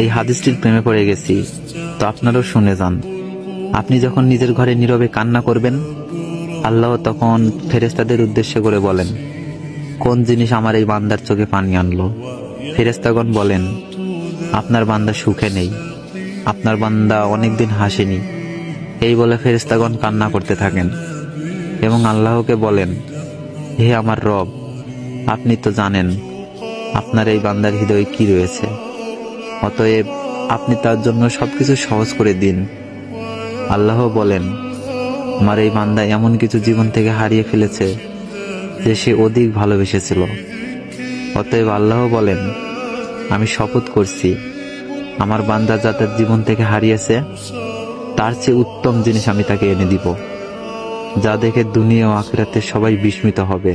এই হাদিসটির প্রেমে পড়ে গেছি, তো আপনারাও শুনে যান। আপনি যখন নিজের ঘরে নীরবে কান্না করবেন, আল্লাহ তখন ফেরেশতাদের উদ্দেশ্য করে বলেন, কোন জিনিস আমার এই বান্দার চোখে পানি আনলো? ফেরেশতাগণ বলেন, আপনার বান্দা সুখে নেই, আপনার বান্দা অনেকদিন হাসেনি। এই বলে ফেরেশতাগণ কান্না করতে থাকেন এবং আল্লাহকে বলেন, হে আমার রব, আপনি তো জানেন আপনার এই বান্দার হৃদয়ে কি রয়েছে, অতএব আপনি তার জন্য সবকিছু সহজ করে দিন। আল্লাহ বলেন, আমার এই বান্দা এমন কিছু জীবন থেকে হারিয়ে ফেলেছে যে সে অধিক ভালোবেসেছিল। অতএব আল্লাহ বলেন, আমি শপথ করছি, আমার বান্দা যা তার জীবন থেকে হারিয়েছে তার চেয়ে উত্তম জিনিস আমি তাকে এনে দিব, যা দেখে দুনিয়া ও আখিরাতে সবাই বিস্মিত হবে।